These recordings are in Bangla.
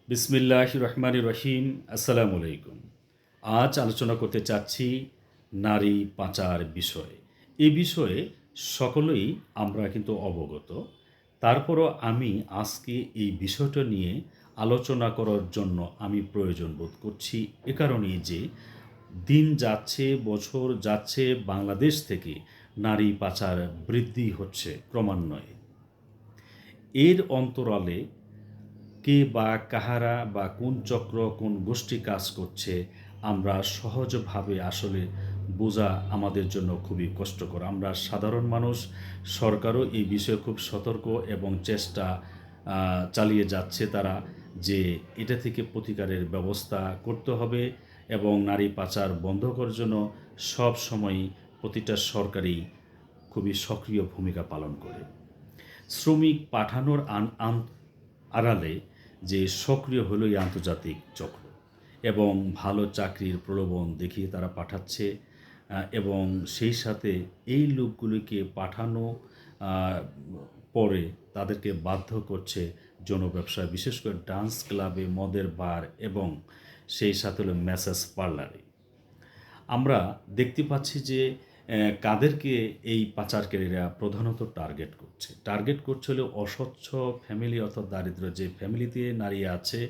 বিসমিল্লাহির রহমানির রহিম। আসসালামু আলাইকুম। আজ আলোচনা করতে চাচ্ছি নারী পাচার বিষয়ে। এই বিষয়ে সকলেই আমরা কিন্তু অবগত। তারপরও আমি আজকে এই বিষয়টা নিয়ে আলোচনা করার জন্য আমি প্রয়োজন বোধ করছি। এ কারণেই যে দিন যাচ্ছে, বছর যাচ্ছে, বাংলাদেশ থেকে নারী পাচার বৃদ্ধি হচ্ছে ক্রমান্বয়ে। এর অন্তরালে কে বা কাহারা বা কোন চক্র কোন গোষ্ঠী কাজ করছে আমরা সহজভাবে আসলে বোঝা আমাদের জন্য খুবই কষ্টকর। আমরা সাধারণ মানুষ, সরকারও এই বিষয়ে খুব সতর্ক এবং চেষ্টা চালিয়ে যাচ্ছে তারা যে এটা থেকে প্রতিকারের ব্যবস্থা করতে হবে এবং নারী পাচার বন্ধ করার জন্য সব সময়ই প্রতিটা সরকারই খুবই সক্রিয় ভূমিকা পালন করে। শ্রমিক পাঠানোর আড়ালে যে সক্রিয় হলো এই আন্তর্জাতিক চক্র এবং ভালো চাকরির প্রলোভন দেখিয়ে তারা পাঠাচ্ছে এবং সেই সাথে এই লোকগুলিকে পাঠানো আহ, পরে তাদেরকে বাধ্য করছে যৌনব্যবসা, বিশেষ করে ডান্স ক্লাবে, মদের বার এবং সেই সাথে হলো ম্যাসাজ পার্লারে। আমরা দেখতে পাচ্ছি যে কাদেরকে এই পাচারকারীরা প্রধানত টার্গেট করছে হলো অস্বচ্ছ ফ্যামিলি অর্থাৎ দারিদ্র যে ফ্যামিলিতে নারী আছে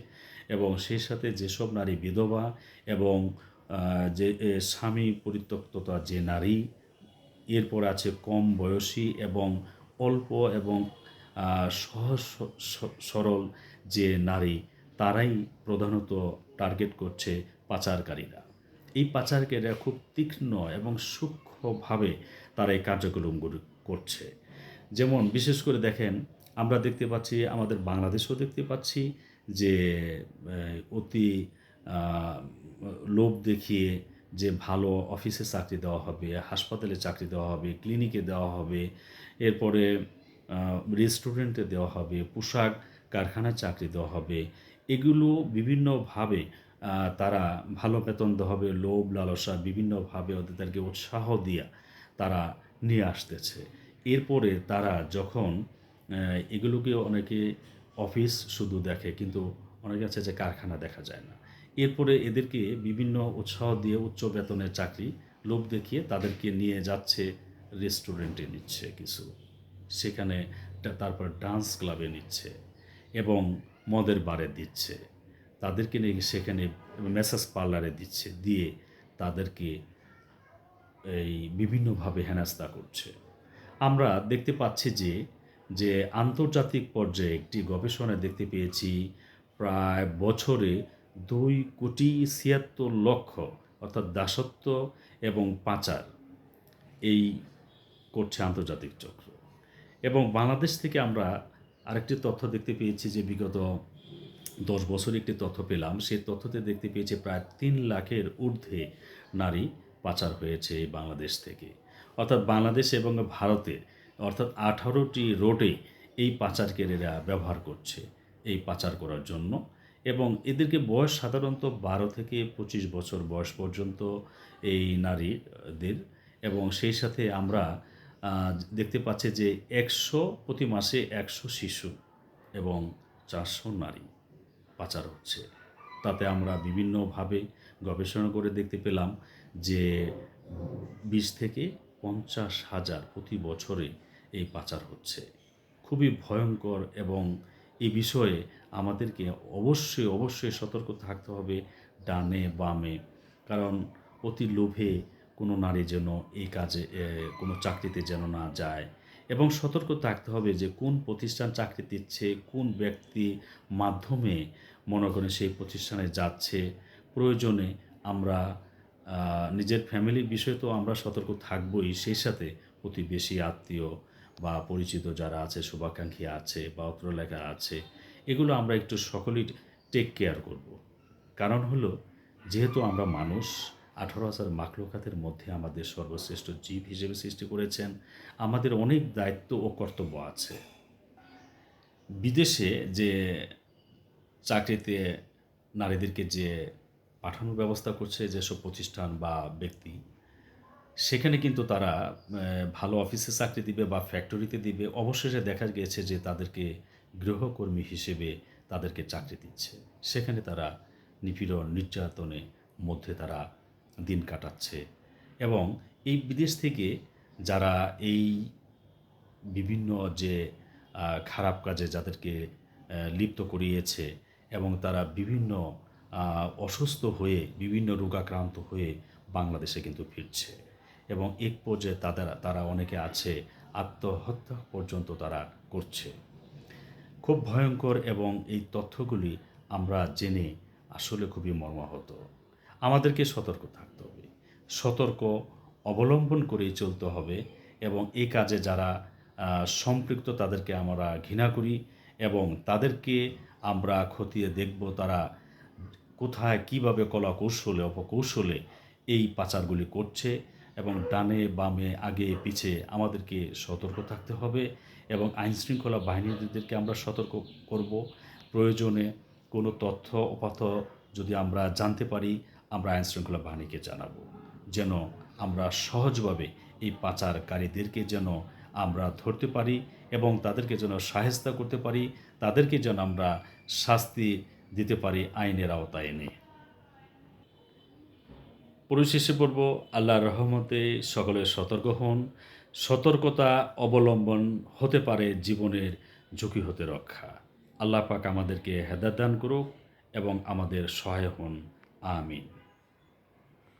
এবং সেই সাথে যেসব নারী বিধবা এবং যে স্বামী পরিত্যক্ততা যে নারী, এরপর আছে কম বয়সী এবং অল্প এবং সহজ সরল যে নারী, তারাই প্রধানত টার্গেট করছে পাচারকারীরা। এই পাচারকারীরা খুব তীক্ষ্ণ এবং সূক্ষ্মভাবে তারা এই কার্যক্রমগুলি করছে। যেমন বিশেষ করে দেখেন, আমরা দেখতে পাচ্ছি আমাদের বাংলাদেশেও দেখতে পাচ্ছি যে অতি আহ, লোভ দেখিয়ে যে ভালো অফিসে চাকরি দেওয়া হবে, হাসপাতালে চাকরি দেওয়া হবে, ক্লিনিকে দেওয়া হবে, এরপরে রেস্টুরেন্টে দেওয়া হবে, পোশাক কারখানায় চাকরি দেওয়া হবে। এগুলো বিভিন্নভাবে তারা ভালো বেতন দেওয়া হবে, লোভ লালসা বিভিন্নভাবে তাদেরকে উৎসাহ দিয়া তারা নিয়ে আসতেছে। এরপরে তারা যখন এগুলোকে অনেকে অফিস শুধু দেখে, কিন্তু অনেকে আছে যে কারখানা দেখা যায় না। এরপরে এদেরকে বিভিন্ন উৎসাহ দিয়ে উচ্চ বেতনের চাকরি লোভ দেখিয়ে তাদেরকে নিয়ে যাচ্ছে, রেস্টুরেন্টে নিচ্ছে কিছু, সেখানে তারপর ডান্স ক্লাবে নিচ্ছে এবং মদের বারে দিচ্ছে, তাদেরকে নিয়ে সেখানে ম্যাসাজ পার্লারে দিচ্ছে, দিয়ে তাদেরকে এই বিভিন্নভাবে হেনস্থা করছে। আমরা দেখতে পাচ্ছি যে যে আন্তর্জাতিক পর্যায়ে একটি গবেষণায় দেখতে পেয়েছি প্রায় বছরে 2,76,00,000 অর্থাৎ দাসত্ব এবং পাচার এই করছে আন্তর্জাতিক চক্র। এবং বাংলাদেশ থেকে আমরা আরেকটি তথ্য দেখতে পেয়েছি যে বিগত 10 বছর একটি তথ্য পেলাম, সেই তথ্যতে দেখতে পেয়েছি প্রায় 3 লাখের ঊর্ধ্বে নারী পাচার হয়েছে এই বাংলাদেশ থেকে। অর্থাৎ বাংলাদেশ এবং ভারতে অর্থাৎ 18টি রোডে এই পাচারকারীরা ব্যবহার করছে এই পাচার করার জন্য। এবং এদেরকে বয়স সাধারণত 12 থেকে 25 বছর বয়স পর্যন্ত এই নারীদের। এবং সেই সাথে আমরা দেখতে পাচ্ছি যে প্রতি মাসে 100 শিশু এবং 400 নারী পাচার হচ্ছে। তাতে আমরা বিভিন্নভাবে গবেষণা করে দেখতে পেলাম যে 20 থেকে 50 হাজার প্রতি বছরে এই পাচার হচ্ছে। খুবই ভয়ঙ্কর এবং এই বিষয়ে আমাদেরকে অবশ্যই সতর্ক থাকতে হবে, ডানে বামে। কারণ অতি লোভে কোনো নারী যেন এই কাজে কোনো চাকরিতে যেন না যায় এবং সতর্ক থাকতে হবে যে কোন প্রতিষ্ঠান চাকরি দিচ্ছে, কোন ব্যক্তি মাধ্যমে মনে করেন সেই প্রতিষ্ঠানে যাচ্ছে। প্রয়োজনে আমরা নিজের ফ্যামিলির বিষয়ে তো আমরা সতর্ক থাকবই, সেই সাথে প্রতিবেশী, আত্মীয় বা পরিচিত যারা আছে, শুভাকাঙ্ক্ষী আছে বা অত্রলেখা আছে, এগুলো আমরা একটু সকলেই টেক কেয়ার করব। কারণ হলো, যেহেতু আমরা মানুষ, 18,000 মাখলুকাতের মধ্যে আমাদের সর্বশ্রেষ্ঠ জীব হিসেবে সৃষ্টি করেছেন, আমাদের অনেক দায়িত্ব ও কর্তব্য আছে। বিদেশে যে চাকরিতে নারীদেরকে যে পাঠানোর ব্যবস্থা করছে যেসব প্রতিষ্ঠান বা ব্যক্তি, সেখানে কিন্তু তারা ভালো অফিসে চাকরি দিবে বা ফ্যাক্টরিতে দিবে, অবশেষে দেখা গিয়েছে যে তাদেরকে গৃহকর্মী হিসেবে তাদেরকে চাকরি দিচ্ছে। সেখানে তারা নিপীড়ন নির্যাতনের মধ্যে তারা দিন কাটাচ্ছে। এবং এই বিদেশ থেকে যারা এই বিভিন্ন যে খারাপ কাজে যাদেরকে লিপ্ত করিয়েছে এবং তারা বিভিন্ন অসুস্থ হয়ে বিভিন্ন রোগাক্রান্ত হয়ে বাংলাদেশে কিন্তু ফিরছে। এবং এক পর্যায়ে তারা অনেকে আছে আত্মহত্যা পর্যন্ত তারা করছে। খুব ভয়ঙ্কর এবং এই তথ্যগুলি আমরা জেনে আসলে খুবই মর্মাহত। আমাদেরকে সতর্ক থাকতে হবে, সতর্ক অবলম্বন করেই চলতে হবে। এবং এই কাজে যারা সম্পৃক্ত তাদেরকে আমরা ঘৃণা করি এবং তাদেরকে আমরা খতিয়ে দেখব তারা কোথায় কীভাবে কলা কৌশলে অপকৌশলে এই পাচারগুলি করছে। এবং ডানে বামে আগে পিছে আমাদেরকে সতর্ক থাকতে হবে এবং আইনশৃঙ্খলা বাহিনীদেরকে আমরা সতর্ক করব। প্রয়োজনে কোনো তথ্য উপাত্ত যদি আমরা জানতে পারি আমরা আইনশৃঙ্খলা বাহিনীকে জানাবো, যেন আমরা সহজভাবে এই পাচারকারীদেরকে যেন আমরা ধরতে পারি এবং তাদেরকে যেন শায়েস্তা করতে পারি, তাদেরকে যেন আমরা শাস্তি দিতে পারি আইনের আওতায় এনে। পরিশেষে পড়ব, আল্লাহর রহমতে সকলে সতর্ক হন। সতর্কতা অবলম্বন হতে পারে জীবনের ঝুঁকি হতে রক্ষা। আল্লাহ পাক আমাদেরকে হেদায়েত দান করুক এবং আমাদের সহায় হন। আমিন।